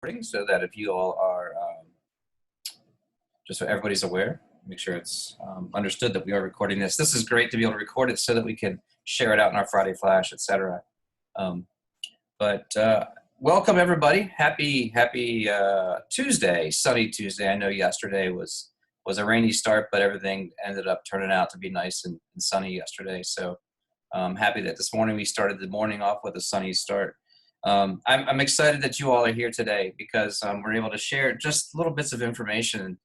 recording so that if you all are, just so everybody's aware, make sure it's understood that we are recording this. This is great to be able to record it so that we can share it out in our Friday Flash, etc. Welcome everybody. Happy Tuesday, sunny Tuesday. I know yesterday was a rainy start, but everything ended up turning out to be nice and sunny yesterday. So I'm happy that this morning we started the morning off with a sunny start. I'm excited that you all are here today because we're able to share just little bits of information.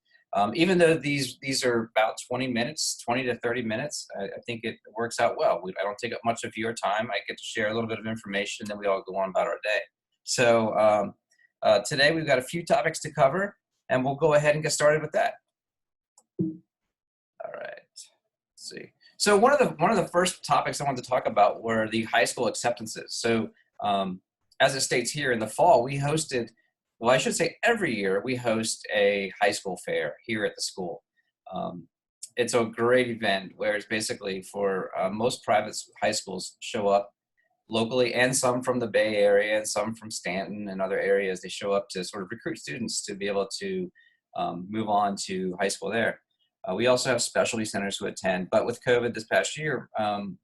Even though these are about 20 to 30 minutes, I think it works out well. I don't take up much of your time. I get to share a little bit of information, then we all go on about our day. So today we've got a few topics to cover, and we'll go ahead and get started with that. All right, let's see. So one of the first topics I wanted to talk about were the high school acceptances. So as it states here, in the fall, we hosted, well, I should say every year we host a high school fair here at the school. It's a great event where it's basically for most private high schools show up locally, and some from the Bay Area and some from Stanton and other areas. They show up to sort of recruit students to be able to move on to high school there. We also have specialty centers who attend, but with COVID this past year,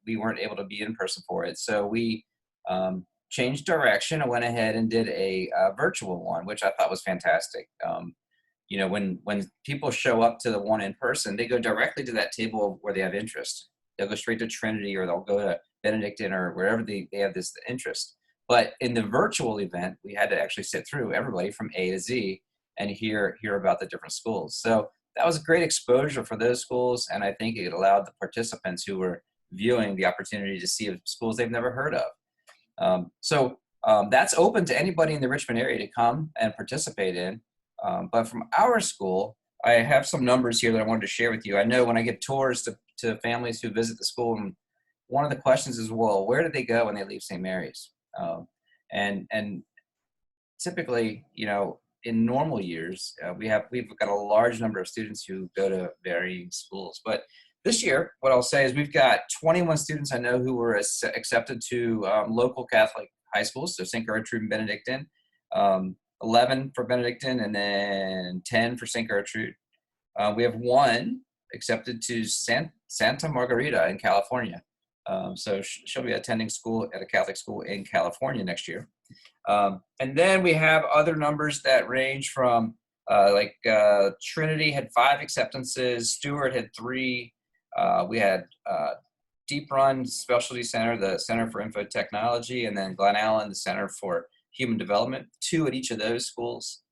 we weren't able to be in person for it. So we changed direction and went ahead and did a virtual one, which I thought was fantastic. You know, when people show up to the one in person, they go directly to that table where they have interest. They'll go straight to Trinity, or they'll go to Benedictine, or wherever they have this interest. But in the virtual event, we had to actually sit through everybody from A to Z and hear about the different schools. So that was great exposure for those schools, and I think it allowed the participants who were viewing the opportunity to see schools they've never heard of. That's open to anybody in the Richmond area to come and participate in. But from our school, I have some numbers here that I wanted to share with you. I know when I give tours to families who visit the school, and one of the questions is, well, where did they go when they leave St. Mary's? And typically, you know, in normal years, we've got a large number of students who go to varying schools. But this year, what I'll say is we've got 21 students I know who were accepted to local Catholic high schools, so St. Gertrude and Benedictine, 11 for Benedictine, and then 10 for St. Gertrude. We have one accepted to Santa Margarita in California. So she'll be attending school at a Catholic school in California next year. And then we have other numbers that range from Trinity had 5 acceptances, Stewart had 3. We had Deep Run Specialty Center, the Center for Info Technology, and then Glen Allen, the Center for Human Development, 2 at each of those schools.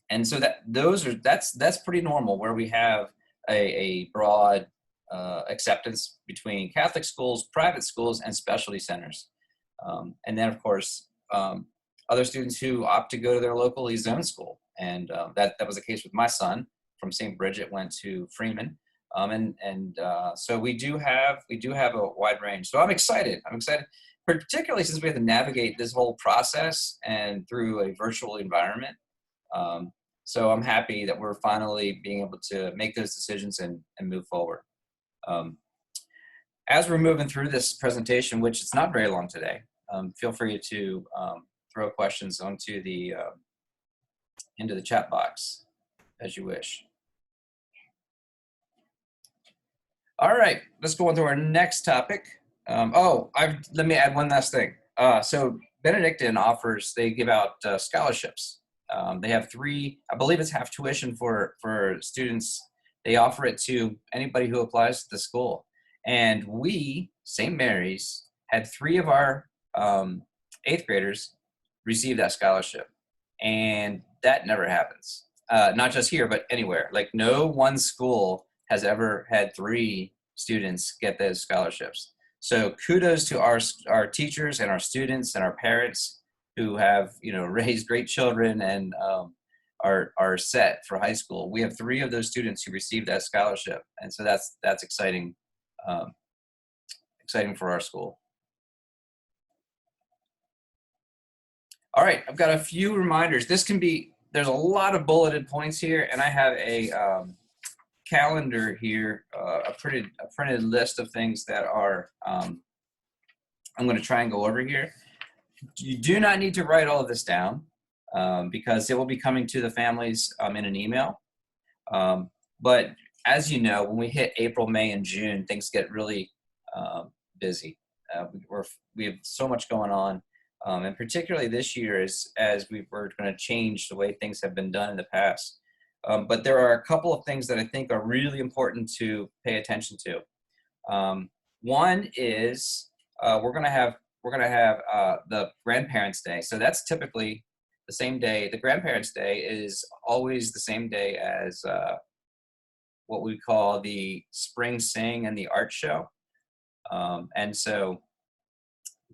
And so that's pretty normal, where we have a broad acceptance between Catholic schools, private schools, and specialty centers. And then, of course, other students who opt to go to their locally zoned school. And that was the case with my son from St. Bridget, went to Freeman. So we do have a wide range. So I'm excited, particularly since we have to navigate this whole process and through a virtual environment. So I'm happy that we're finally being able to make those decisions and move forward. As we're moving through this presentation, which it's not very long today, feel free to throw questions into the chat box as you wish. All right, let's go on to our next topic. Let me add one last thing. So Benedictine they give out scholarships. They have 3, I believe it's half tuition for students. They offer it to anybody who applies to the school. And we, St. Mary's, had 3 of our 8th graders receive that scholarship. And that never happens. Not just here, but anywhere. Like, no one school has ever had 3 students get those scholarships. So kudos to our teachers and our students and our parents who have, you know, raised great children and are set for high school. We have 3 of those students who received that scholarship, and so that's exciting, exciting for our school. All right, I've got a few reminders. There's a lot of bulleted points here, and I have a calendar here, a printed list of things that are I'm going to try and go over here. You do not need to write all of this down because it will be coming to the families in an email. But as you know, when we hit April, May, and June, things get really busy. We have so much going on, and particularly this year, as we're going to change the way things have been done in the past. But there are a couple of things that I think are really important to pay attention to. One is we're going to have the Grandparents' Day. So that's typically the same day. The Grandparents' Day is always the same day as what we call the Spring Sing and the Art Show. And so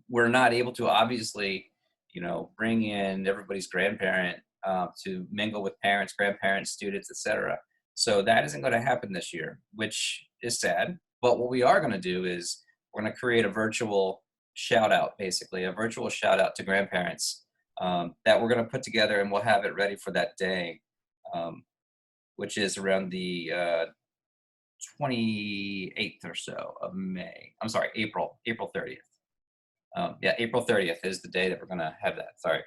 we're not able to obviously, bring in everybody's grandparent to mingle with parents, grandparents, students, etc. So that isn't going to happen this year, which is sad. But what we are going to do is we're going to create a virtual shout out, basically a virtual shout out to grandparents that we're going to put together, and we'll have it ready for that day, which is around the 28th or so of May. I'm sorry, April 30th. April 30th is the day that we're going to have that. Sorry.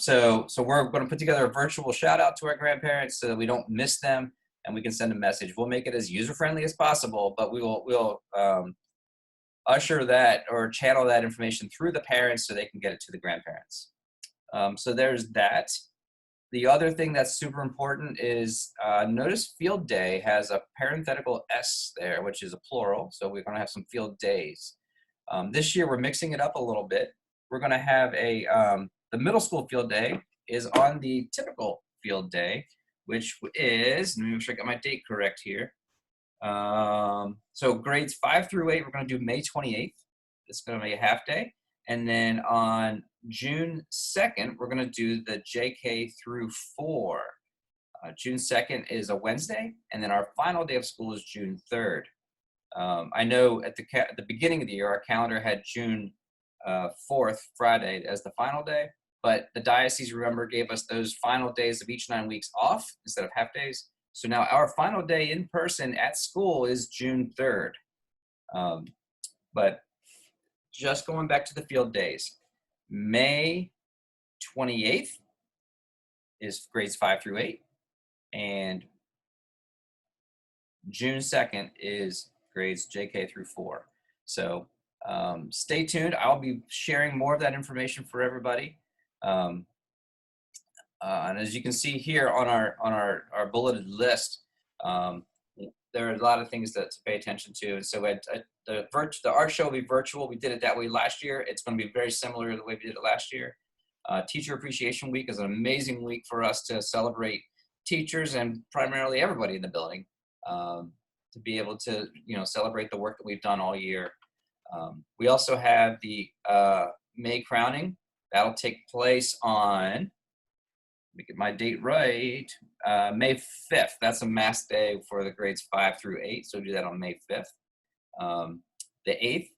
So we're going to put together a virtual shout out to our grandparents so that we don't miss them and we can send a message. We'll make it as user friendly as possible, but we'll usher that or channel that information through the parents so they can get it to the grandparents. So there's that. The other thing that's super important is notice field day has a parenthetical S there, which is a plural. So we're going to have some field days. This year we're mixing it up a little bit. We're going to have the middle school field day is on the typical field day, which is, let me make sure I got my date correct here. So grades 5 through 8, we're going to do May 28th. It's going to be a half day. And then on June 2nd, we're going to do the JK through 4. June 2nd is a Wednesday. And then our final day of school is June 3rd. I know at the beginning of the year, our calendar had June 4th, Friday, as the final day. But the diocese, remember, gave us those final days of each 9 weeks off instead of half days. So now our final day in person at school is June 3rd. But just going back to the field days, May 28th is grades 5 through 8. And June 2nd is grades JK through 4. So stay tuned. I'll be sharing more of that information for everybody. And as you can see here on our bulleted list, there are a lot of things to pay attention to. And so the art show will be virtual. We did it that way last year. It's going to be very similar to the way we did it last year. Teacher Appreciation Week is an amazing week for us to celebrate teachers and primarily everybody in the building, to be able to celebrate the work that we've done all year. We also have the May crowning. That'll take place on, let me get my date right, May 5th. That's a mass day for the grades 5 through 8. So we'll do that on May 5th. The 8th,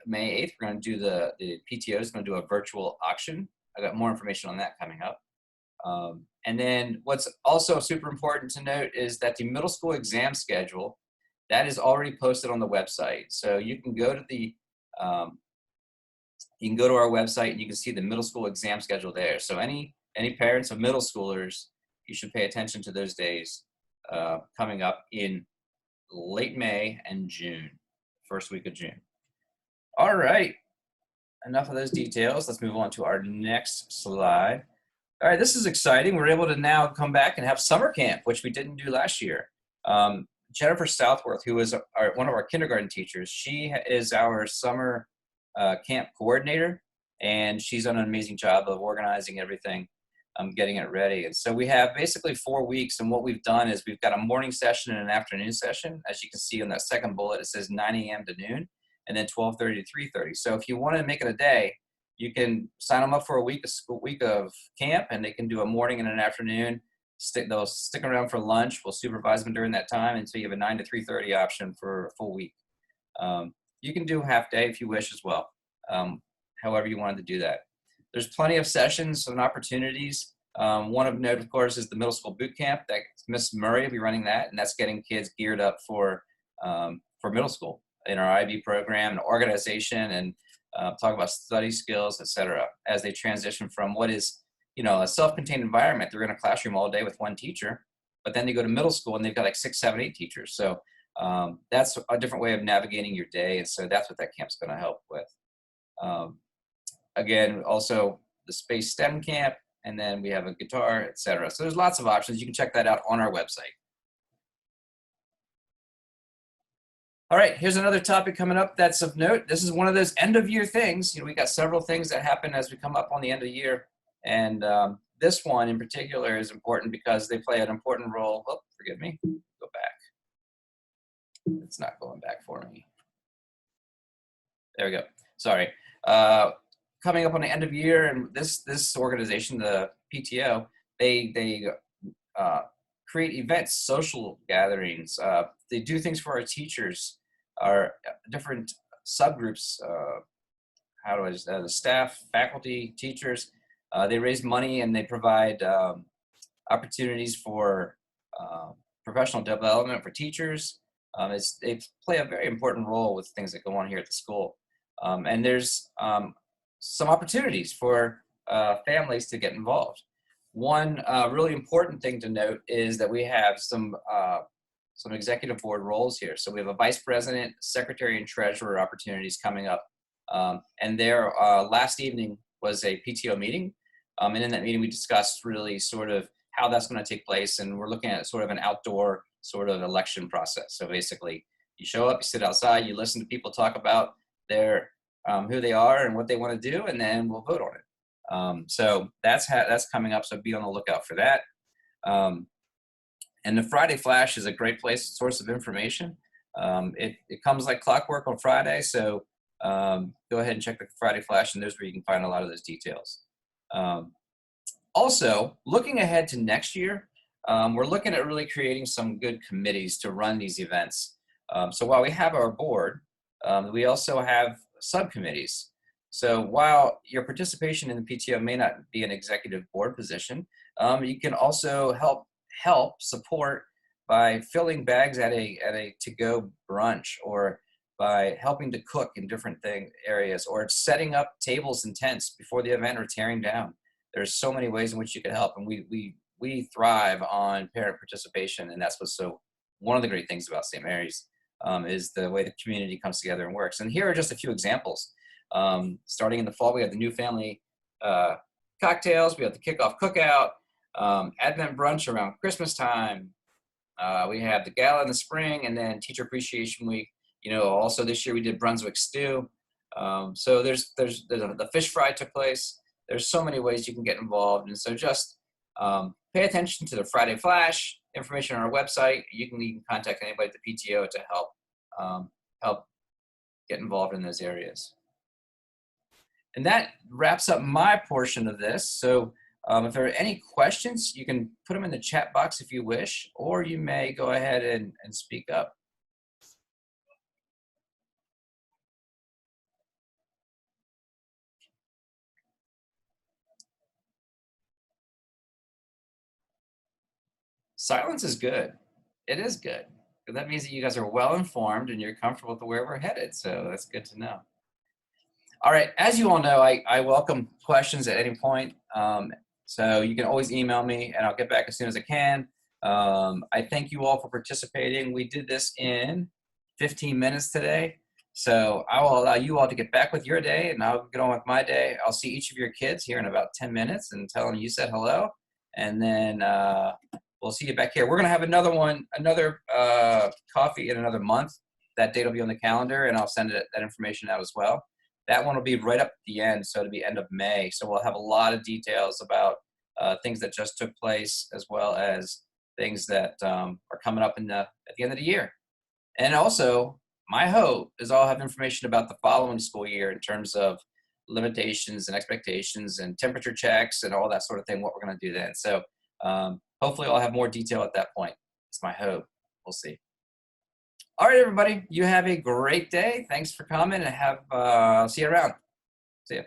May 8th, we're going to do the PTO is going to do a virtual auction. I got more information on that coming up. And then what's also super important to note is that the middle school exam schedule, that is already posted on the website. So you can go to our website and you can see the middle school exam schedule there. So any parents of middle schoolers, you should pay attention to those days coming up in late May and June, first week of June. All right, enough of those details. Let's move on to our next slide. All right, this is exciting. We're able to now come back and have summer camp, which we didn't do last year. Jennifer Southworth, who is one of our kindergarten teachers, she is our summer camp coordinator, and she's done an amazing job of organizing everything, getting it ready. And so we have basically 4 weeks, and what we've done is we've got a morning session and an afternoon session. As you can see on that second bullet, it says 9 a.m. to noon, and then 12:30 to 3:30. So if you want to make it a day, you can sign them up for a week of camp, and they can do a morning and an afternoon. They'll stick around for lunch. We'll supervise them during that time, and so you have a 9 to 3:30 option for a full week. You can do half day if you wish as well, however you wanted to do that. There's plenty of sessions and opportunities. One of note, of course, is the middle school boot camp. That Miss Murray will be running that, and that's getting kids geared up for middle school in our IB program and organization and talk about study skills, etc., as they transition from what is, a self-contained environment. They're in a classroom all day with one teacher, but then they go to middle school and they've got like 6, 7, 8 teachers. So that's a different way of navigating your day. And so that's what that camp's going to help with. Um, Again, also the Space STEM Camp, and then we have a guitar, etc. So there's lots of options. You can check that out on our website. All right, here's another topic coming up that's of note. This is one of those end of year things. We got several things that happen as we come up on the end of the year. And this one in particular is important because they play an important role. Oh, forgive me, go back. It's not going back for me. There we go, sorry. Coming up on the end of year, and this organization, the PTO, they create events, social gatherings. They do things for our teachers, our different subgroups. The staff, faculty, teachers. They raise money and they provide opportunities for professional development for teachers. They play a very important role with things that go on here at the school. And there's some opportunities for families to get involved. One really important thing to note is that we have some executive board roles here. So we have a vice president, secretary, and treasurer opportunities coming up. And their last evening was a PTO meeting. And in that meeting, we discussed really sort of how that's going to take place. And we're looking at sort of an outdoor sort of election process. So basically, you show up, you sit outside, you listen to people talk about their who they are and what they want to do, and then we'll vote on it. So that's coming up. So be on the lookout for that. And the Friday Flash is a great source of information. It comes like clockwork on Friday. So go ahead and check the Friday Flash, and there's where you can find a lot of those details. Also, looking ahead to next year, we're looking at really creating some good committees to run these events. So while we have our board, we also have subcommittees. So while your participation in the PTO may not be an executive board position, you can also help support by filling bags at a to-go brunch, or by helping to cook in different areas, or setting up tables and tents before the event or tearing down. There's so many ways in which you can help, and we thrive on parent participation, and that's what's one of the great things about St. Mary's is the way the community comes together and works. And here are just a few examples. Starting in the fall, we have the new family cocktails. We have the kickoff cookout, Advent brunch around Christmas time. We have the gala in the spring, and then Teacher Appreciation Week. Also this year we did Brunswick stew. So there's the fish fry took place. There's so many ways you can get involved, and so just pay attention to the Friday Flash information on our website. You can contact anybody at the PTO to help get involved in those areas. And that wraps up my portion of this. So if there are any questions, you can put them in the chat box if you wish, or you may go ahead and speak up. Silence is good. It is good. That means that you guys are well informed and you're comfortable with where we're headed. So that's good to know. All right. As you all know, I welcome questions at any point. So you can always email me and I'll get back as soon as I can. I thank you all for participating. We did this in 15 minutes today. So I will allow you all to get back with your day, and I'll get on with my day. I'll see each of your kids here in about 10 minutes and tell them you said hello. And then we'll see you back here. We're going to have another coffee in another month. That date will be on the calendar, and I'll send that information out as well. That one will be right up at the end, so it'll be end of May. So we'll have a lot of details about things that just took place, as well as things that are coming up at the end of the year. And also, my hope is I'll have information about the following school year in terms of limitations and expectations and temperature checks and all that sort of thing, what we're going to do then. So hopefully I'll have more detail at that point. It's my hope. We'll see. All right, everybody, you have a great day. Thanks for coming, and see you around. See ya.